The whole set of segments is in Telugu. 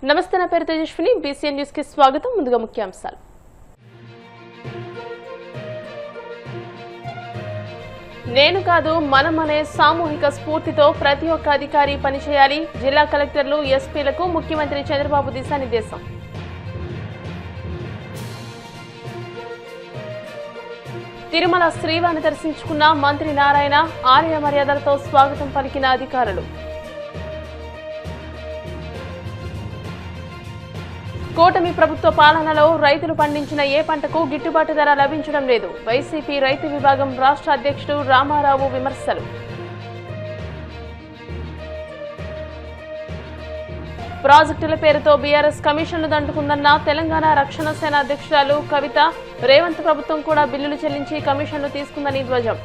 నమస్తే, నా పేరు తేజస్విని. బీసీఎన్ న్యూస్ కి స్వాగతం. ముందుగా ముఖ్యాంశాలు. నేను కాదు మనం అనే సామూహిక స్ఫూర్తితో ప్రతి ఒక్క అధికారి పనిచేయాలి. జిల్లా కలెక్టర్లు, ఎస్పీలకు ముఖ్యమంత్రి చంద్రబాబు దిశానిర్దేశం. తిరుమల శ్రీవారిని దర్శించుకున్న మంత్రి నారాయణ, ఆలయ మర్యాదలతో స్వాగతం పలికిన అధికారులు. కూటమి ప్రభుత్వ పాలనలో రైతులు పండించిన ఏ పంటకు గిట్టుబాటు ధర లభించడం లేదు. వైసీపీ రైతు విభాగం రాష్ట్ర అధ్యక్షుడు రామారావు విమర్శలు. ప్రాజెక్టుల పేరుతో బీఆర్ఎస్ కమిషన్లు దండుకుందన్న తెలంగాణ రక్షణ సేన అధ్యక్షురాలు కవిత. రేవంత్ ప్రభుత్వం కూడా బిల్లులు చెల్లించి కమిషన్లు తీసుకుందని ధ్వజం.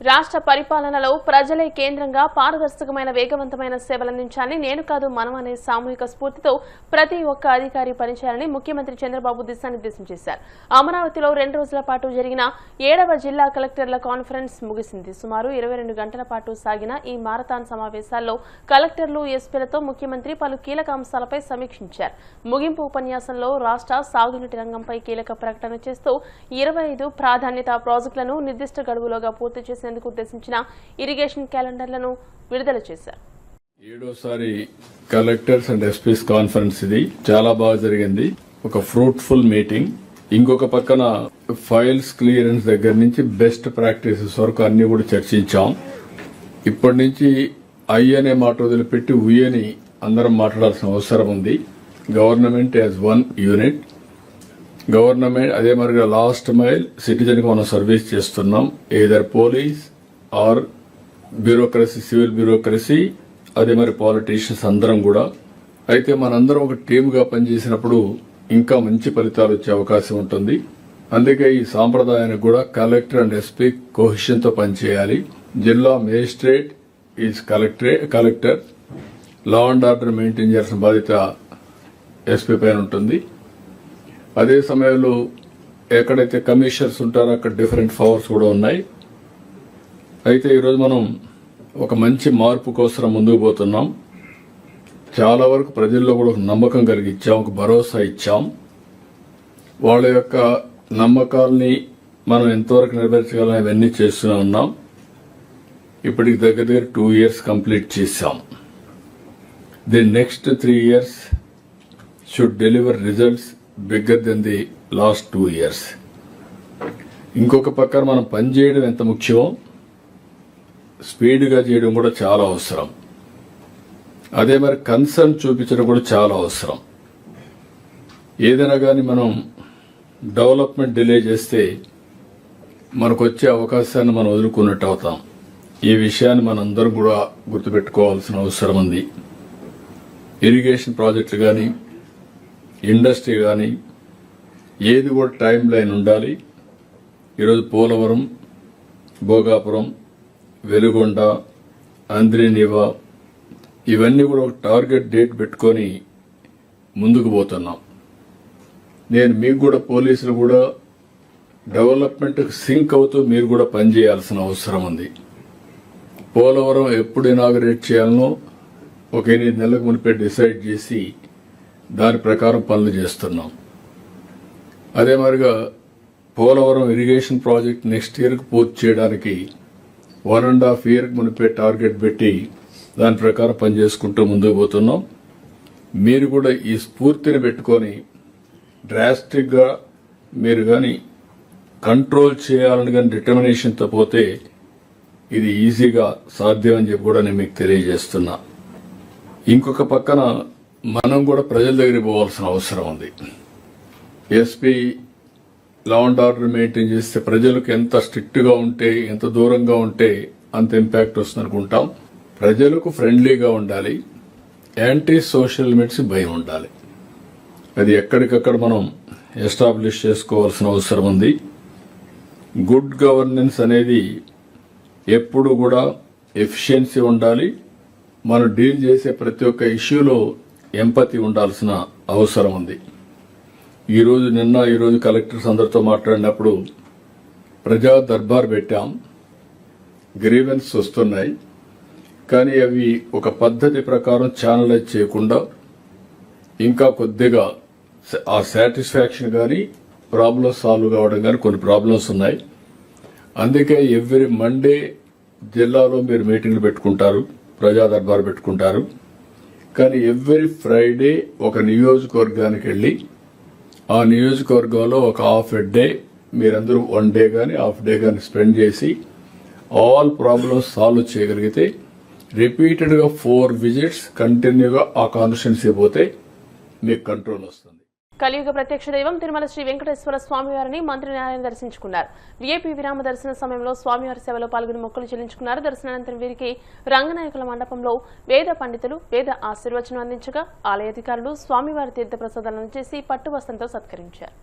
రాష్ట్ర పరిపాలనలో ప్రజలే కేంద్రంగా పారదర్శకమైన వేగవంతమైన సేవలందించాలని, నేను కాదు మనం అనే సామూహిక స్ఫూర్తితో ప్రతి ఒక్క అధికారి పనిచేయాలని ముఖ్యమంత్రి చంద్రబాబు దిశానిర్దేశం చేశారు. అమరావతిలో 2 రోజుల పాటు జరిగిన 7వ జిల్లా కలెక్టర్ల కాన్ఫరెన్స్ ముగిసింది. సుమారు 22 గంటల పాటు సాగిన ఈ మారథాన్ సమావేశాల్లో కలెక్టర్లు, ఎస్పీలతో ముఖ్యమంత్రి పలు కీలక అంశాలపై సమీక్షించారు. ముగింపు ఉపన్యాసంలో రాష్ట్ర సాగునీటి రంగంపై కీలక ప్రకటన చేస్తూ 25 ప్రాధాన్యత ప్రాజెక్టులను నిర్దిష్ట గడువులోగా పూర్తి చేసేందుకు ఉద్దేశించిన ఇరిగేషన్ క్యాలెండర్లను విడుదల చేశారు. 7వసారి కలెక్టర్స్ అండ్ ఎస్పీస్ కాన్ఫరెన్స్ ఇది చాలా బాగా జరిగింది. ఒక ఫ్రూట్ఫుల్ మీటింగ్. ఇంకొక పక్కన ఫైల్స్ క్లియరెన్స్ దగ్గర నుంచి బెస్ట్ ప్రాక్టీసెస్ వరకు అన్ని కూడా చర్చించాం. ఇప్పటి నుంచి ఐ అనే మాట వదిలిపెట్టి ఉయ్ అని అందరం మాట్లాడాల్సిన అవసరం ఉంది. Government as one unit. Government అదే మరిగా లాస్ట్ మైల్ సిటిజన్ కి మనం సర్వీస్ చేస్తున్నాం. Either police or bureaucracy, civil bureaucracy, అదే మరి పాలిటీషియన్స్ అందరం కూడా. అయితే మనందరం ఒక టీమ్ గా పనిచేసినప్పుడు ఇంకా మంచి ఫలితాలు వచ్చే అవకాశం ఉంటుంది. అందుకే ఈ సాంప్రదాయానికి కూడా కలెక్టర్ అండ్ ఎస్పీ కోహెషన్ తో పనిచేయాలి. జిల్లా magistrate is collector. Law and order maintain చేయాల్సిన బాధ్యత ఎస్పీ పైన ఉంటుంది. అదే సమయంలో ఎక్కడైతే కమిషనర్స్ ఉంటారో అక్కడ డిఫరెంట్ పవర్స్ కూడా ఉన్నాయి. అయితే ఈరోజు మనం ఒక మంచి మార్పు కోసం ముందుకు పోతున్నాం. చాలా వరకు ప్రజల్లో కూడా ఒక నమ్మకం కలిగించాం, ఒక భరోసా ఇచ్చాం. వాళ్ళ యొక్క నమ్మకాల్ని మనం ఎంతవరకు నెరవేర్చగలం ఇవన్నీ చేస్తూనే ఉన్నాం. ఇప్పటికి దగ్గర 2 years కంప్లీట్ చేశాం. The next 3 years should deliver results bigger than the last 2 years. ఇంకొక పక్కన మనం పనిచేయడం ఎంత ముఖ్యమో స్పీడ్గా చేయడం కూడా చాలా అవసరం. అదే మరి కన్సర్న్ చూపించడం కూడా చాలా అవసరం. ఏదైనా కానీ మనం డెవలప్మెంట్ డిలే చేస్తే మనకు వచ్చే అవకాశాన్ని మనం వదులుకున్నట్టు అవుతాం. ఈ విషయాన్ని మనందరం కూడా గుర్తుపెట్టుకోవాల్సిన అవసరం ఉంది. ఇరిగేషన్ ప్రాజెక్టులు కానీ, ఇండస్ట్రీ కానీ ఏది కూడా టైం లైన్ ఉండాలి. ఈరోజు పోలవరం, భోగాపురం, వెలుగొండ, అంద్రినివా ఇవన్నీ కూడా ఒక టార్గెట్ డేట్ పెట్టుకొని ముందుకు పోతున్నాం. నేను మీకు కూడా పోలీసులు కూడా డెవలప్మెంట్ సింక్ అవుతూ మీరు కూడా పనిచేయాల్సిన అవసరం ఉంది. పోలవరం ఎప్పుడు ఇనాగరేట్ చేయాలనో ఒక 8 నెలలకు మునిపే డిసైడ్ చేసి దాని ప్రకారం పనులు చేస్తున్నాం. అదే మరిగా పోలవరం ఇరిగేషన్ ప్రాజెక్ట్ నెక్స్ట్ ఇయర్కి పూర్తి చేయడానికి 1.5 year మునిపే టార్గెట్ పెట్టి దాని ప్రకారం పనిచేసుకుంటూ ముందుకు పోతున్నాం. మీరు కూడా ఈ స్ఫూర్తిని పెట్టుకొని డ్రాస్టిక్ గా మీరు కానీ కంట్రోల్ చేయాలని కానీ డిటర్మినేషన్తో పోతే ఇది ఈజీగా సాధ్యం అని చెప్పి కూడా నేను మీకు తెలియజేస్తున్నా. ఇంకొక పక్కన మనం కూడా ప్రజల దగ్గరికి పోవాల్సిన అవసరం ఉంది. SP law and order maintain చేస్తే ప్రజలకు ఎంత స్ట్రిక్ట్ గా ఉంటే, ఎంత దూరంగా ఉంటే అంత ఇంపాక్ట్ వస్తుంది అనుకుంటాం. ప్రజలకు ఫ్రెండ్లీగా ఉండాలి. యాంటీ సోషల్ ఎలిమెంట్స్ భయం ఉండాలి. అది ఎక్కడికక్కడ మనం ఎస్టాబ్లిష్ చేసుకోవాల్సిన అవసరం ఉంది. గుడ్ గవర్నెన్స్ అనేది ఎప్పుడు కూడా ఎఫిషియన్సీ ఉండాలి. మనం డీల్ చేసే ప్రతి ఒక్క ఇష్యూలో ఎంపతి ఉండాల్సిన అవసరం ఉంది. ఈరోజు కలెక్టర్స్ అందరితో మాట్లాడినప్పుడు ప్రజా దర్బార్ పెట్టాం. గ్రీవెన్స్ వస్తున్నాయి, కానీ అవి ఒక పద్ధతి ప్రకారం ఛానలైజ్ చేయకుండా ఇంకా కొద్దిగా ఆ సాటిస్ఫాక్షన్ కానీ ప్రాబ్లమ్స్ సాల్వ్ కావడం కానీ కొన్ని ప్రాబ్లమ్స్ ఉన్నాయి. అందుకే ఎవ్రీ మండే జిల్లాలో మీరు మీటింగ్లు పెట్టుకుంటారు, ప్రజా దర్బారు పెట్టుకుంటారు. కానీ ఎవ్రీ ఫ్రైడే ఒక నియోజకవర్గానికి వెళ్ళి ఆ నియోజకవర్గంలో ఒక హాఫ్ ఎ డే మీరందరూ 1 డే కానీ హాఫ్ డే కానీ స్పెండ్ చేసి ఆల్ ప్రాబ్లమ్స్ సాల్వ్ చేయగలిగితే రిపీటెడ్గా 4 విజిట్స్ కంటిన్యూగా ఆ కాన్స్టిట్యున్సీ పోతే మీకు కంట్రోల్ వస్తుంది. కలియుగ ప్రత్యక్ష దైవం తిరుమల శ్రీ వెంకటేశ్వర స్వామివారిని మంత్రి నారాయణ దర్శించుకున్నారు. వీఐపీ విరామ దర్శన సమయంలో స్వామివారి సేవలో పాల్గొని మొక్కులు చెల్లించుకున్నారు. దర్శనానంతరం వీరికి రంగనాయకుల మండపంలో వేద పండితులు వేద ఆశీర్వచనం అందించగా ఆలయ అధికారులు స్వామివారి తీర్థ ప్రసాదాలను చేసి పట్టువస్త్రంతో సత్కరించారు.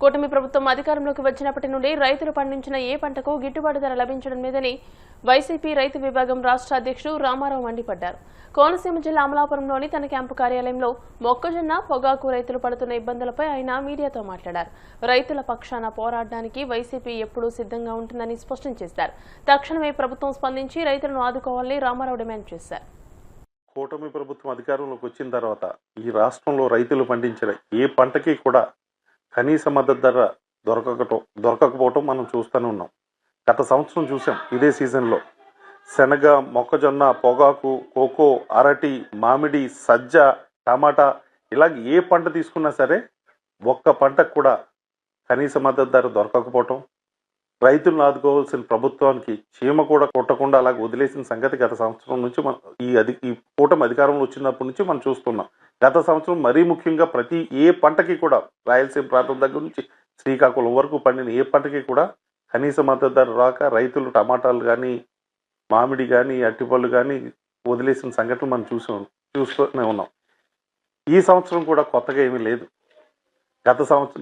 కూటమి ప్రభుత్వం అధికారంలోకి వచ్చినప్పటి నుండి రైతులు పండించిన ఏ పంటకు గిట్టుబాటు ధర లభించడం లేదని వైసీపీ రైతు విభాగం రాష్ట్ర అధ్యక్షుడు రామారావు మండిపడ్డారు. కోనసీమ జిల్లా అమలాపురంలోని తన క్యాంపు కార్యాలయంలో మొక్కజొన్న పొగాకు రైతులు పడుతున్న ఇబ్బందులపై ఆయన మీడియాతో మాట్లాడారు. రైతుల పక్షాన పోరాడడానికి వైసీపీ ఎప్పుడూ సిద్ధంగా ఉంటుందని స్పష్టం చేశారు. తక్షణమే ప్రభుత్వం స్పందించి రైతులను ఆదుకోవాలని రామారావు డిమాండ్ చేశారు. కూటమి ప్రభుత్వం అధికారంలోకి వచ్చిన తర్వాత ఈ రాష్ట్రంలో రైతులు పండించిన ఏ పంటకి కూడా కనీస మద్దతు ధర దొరకకపోవటం మనం చూస్తూనే ఉన్నాం. గత సంవత్సరం చూసాం ఇదే సీజన్లో శనగ, మొక్కజొన్న, పొగాకు, కోకో, అరటి, మామిడి, సజ్జ, టమాటా ఇలాగ ఏ పంట తీసుకున్నా సరే ఒక్క పంటకు కూడా కనీస మద్దతు ధర దొరకకపోవటం, రైతులను ఆదుకోవాల్సిన ప్రభుత్వానికి చీమ కూడా కొట్టకుండా అలాగ వదిలేసిన సంగతి గత సంవత్సరం నుంచి మనం ఈ కూటమి అధికారంలో వచ్చినప్పటి నుంచి మనం చూస్తున్నాం. గత సంవత్సరం మరీ ముఖ్యంగా ప్రతి ఏ పంటకి కూడా రాయలసీమ ప్రాంతం దగ్గర నుంచి శ్రీకాకుళం వరకు పండిన ఏ పంటకి కూడా కనీస మద్దతు ధర రాక రైతులు టమాటాలు కానీ మామిడి కానీ అరటిపళ్ళు కానీ వదిలేసిన సంఘటనలు మనం చూస్తూనే ఉన్నాం. ఈ సంవత్సరం కూడా కొత్తగా ఏమీ లేదు.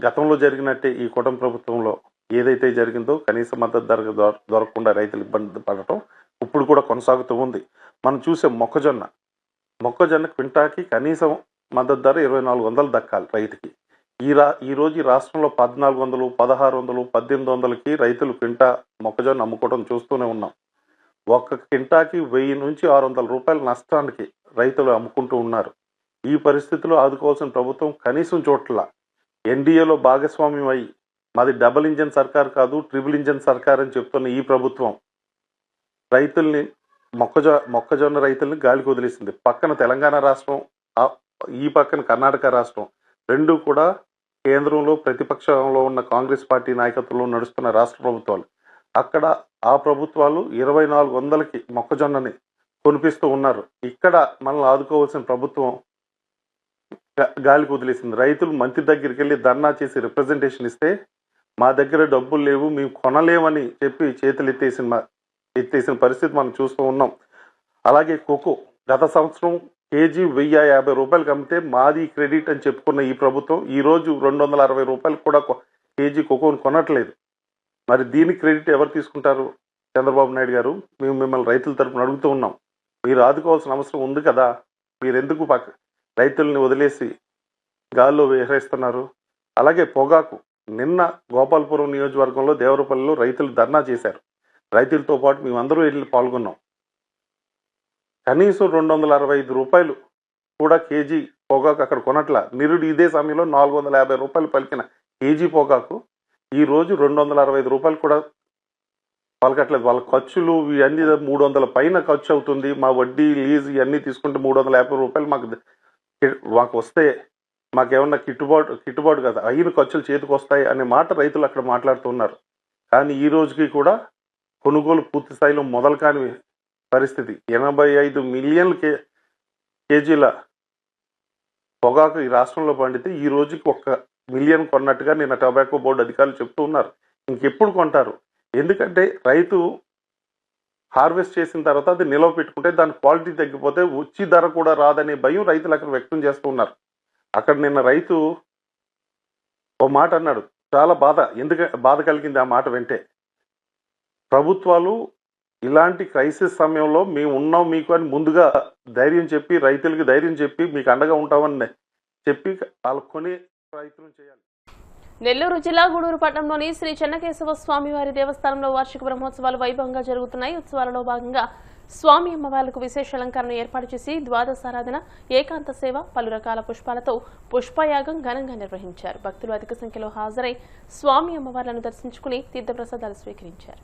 గతంలో జరిగినట్టే ఈ కూటమి ప్రభుత్వంలో ఏదైతే జరిగిందో కనీస మద్దతు ధర దొరకకుండా రైతులు ఇబ్బంది పడటం ఇప్పుడు కూడా కొనసాగుతూ ఉంది. మనం చూసే మొక్కజొన్న క్వింటాకి కనీసం మద్దతు ధర 2400 దక్కాలి రైతుకి. ఈ రోజు ఈ రాష్ట్రంలో 1400, 1600, 1800కి రైతులు క్వింటా మొక్కజొన్న అమ్ముకోవడం చూస్తూనే ఉన్నాం. ఒక్క క్వింటాకి 1000 నుంచి 600 రూపాయల నష్టానికి రైతులు అమ్ముకుంటూ ఉన్నారు. ఈ పరిస్థితిలో ఆదుకోవాల్సిన ప్రభుత్వం కనీసం చోట్ల ఎన్డీఏలో భాగస్వామ్యం అయ్యి మాది డబుల్ ఇంజన్ సర్కార్ కాదు ట్రిపుల్ ఇంజన్ సర్కార్ అని చెప్తున్న ఈ ప్రభుత్వం రైతుల్ని మొక్కజొన్న రైతుల్ని గాలికి వదిలేసింది. పక్కన తెలంగాణ రాష్ట్రం, ఈ పక్కన కర్ణాటక రాష్ట్రం రెండు కూడా కేంద్రంలో ప్రతిపక్షంలో ఉన్న కాంగ్రెస్ పార్టీ నాయకత్వంలో నడుస్తున్న రాష్ట్ర ప్రభుత్వాలు. అక్కడ ఆ ప్రభుత్వాలు 2400కి మొక్కజొన్నని కొనిపిస్తూ ఉన్నారు. ఇక్కడ మనల్ని ఆదుకోవాల్సిన ప్రభుత్వం గాలికి వదిలేసింది. రైతులు మంత్రి దగ్గరికి వెళ్ళి ధర్నా చేసి రిప్రజెంటేషన్ ఇస్తే మా దగ్గర డబ్బులు లేవు మేము కొనలేమని చెప్పి చేతులు ఎత్తేసిన పరిస్థితి మనం చూస్తూ ఉన్నాం. అలాగే కోకో గత సంవత్సరం కేజీ 1050 రూపాయలకి అమ్మితే మాది క్రెడిట్ అని చెప్పుకున్న ఈ ప్రభుత్వం ఈ రోజు 260 రూపాయలు కూడా కేజీ కోకోని కొనట్లేదు. మరి దీని క్రెడిట్ ఎవరు తీసుకుంటారు? చంద్రబాబు నాయుడు గారు. మేము మిమ్మల్ని రైతుల తరపున అడుగుతూ ఉన్నాం, మీరు ఆదుకోవాల్సిన అవసరం ఉంది కదా, మీరెందుకు రైతుల్ని వదిలేసి గాల్లో విహరిస్తున్నారు? అలాగే పొగాకు నిన్న గోపాలపురం నియోజకవర్గంలో దేవరపల్లిలో రైతులు ధర్నా చేశారు. రైతులతో పాటు మేమందరూ వెళ్ళి పాల్గొన్నాం. కనీసం 265 రూపాయలు కూడా కేజీ పొగాకు అక్కడ కొనట్ల. నిరుడు ఇదే సమయంలో 450 రూపాయలు పలికిన కేజీ పొగాకు ఈ రోజు 265 రూపాయలు కూడా పలకట్లేదు. వాళ్ళ ఖర్చులు ఇవన్నీ 300 పైన ఖర్చు అవుతుంది. మా వడ్డీ లీజ్ ఇవన్నీ తీసుకుంటే 350 రూపాయలు మాకు వస్తే మాకేమన్నా గిట్టుబాటు కదా, అయిన ఖర్చులు చేతికి వస్తాయి అనే మాట రైతులు అక్కడ మాట్లాడుతున్నారు. కానీ ఈ రోజుకి కూడా కొనుగోలు పూర్తి స్థాయిలో మొదలు కాని పరిస్థితి. 85 మిలియన్ కేజీల పొగాకు ఈ రాష్ట్రంలో పండితే ఈ రోజుకి 1 మిలియన్ కొన్నట్టుగా నిన్న టొబాకో బోర్డు అధికారులు చెప్తూ ఉన్నారు. ఇంకెప్పుడు కొంటారు? ఎందుకంటే రైతు హార్వెస్ట్ చేసిన తర్వాత అది నిల్వ పెట్టుకుంటే దాని క్వాలిటీ తగ్గిపోతే వచ్చి ధర కూడా రాదనే భయం రైతులు అక్కడ వ్యక్తం చేస్తూ ఉన్నారు. అక్కడ నిన్న రైతు ఓ మాట అన్నాడు, చాలా బాధ కలిగింది ఆ మాట వింటే. ప్రభుత్వాలు ఇలాంటి క్రైసిస్ సమయంలో మేము ఉన్నాం మీకు అని ముందుగా ధైర్యం చెప్పి రైతులకి ధైర్యం చెప్పి మీకు అండగా ఉంటామని చెప్పి వాళ్ళు కొనే ప్రయత్నం చేయాలి. నెల్లూరు జిల్లా గూడూరు పట్టణంలోని శ్రీ చెన్నకేశవ స్వామివారి దేవస్థానంలో వార్షిక బ్రహ్మోత్సవాలు వైభవంగా జరుగుతున్నాయి. ఉత్సవాలలో భాగంగా స్వామి అమ్మవార్లకు విశేష అలంకరణ ఏర్పాటు చేసి ద్వాదశారాధన, ఏకాంత సేవ, పలు రకాల పుష్పాలతో పుష్పయాగం ఘనంగా నిర్వహించారు. భక్తులు అధిక సంఖ్యలో హాజరై స్వామి అమ్మవార్లను దర్శించుకుని తీర్థప్రసాదాలు స్వీకరించారు.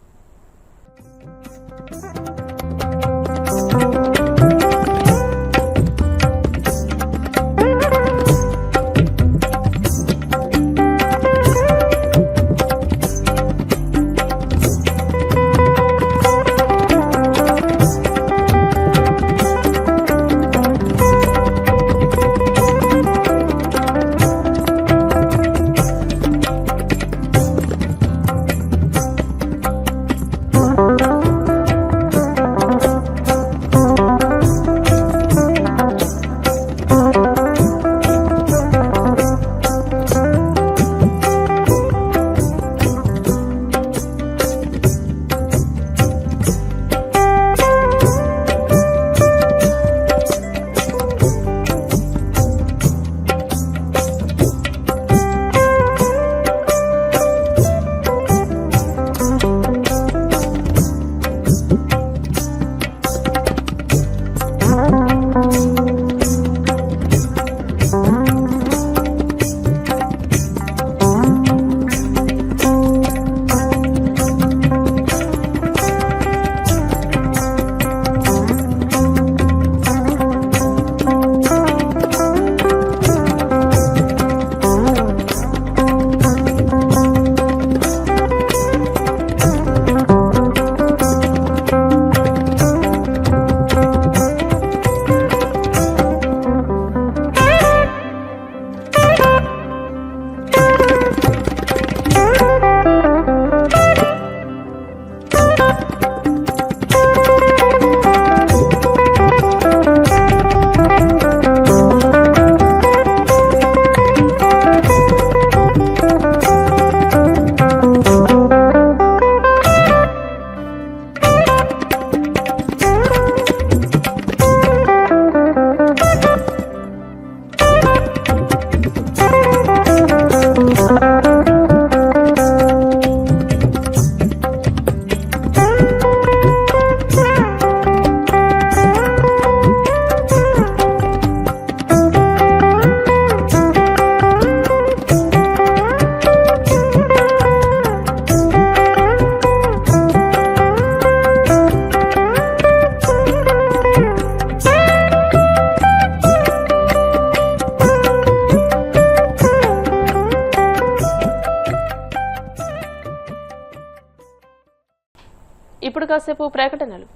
ఇప్పుడు కాసేపు ప్రకటనలు.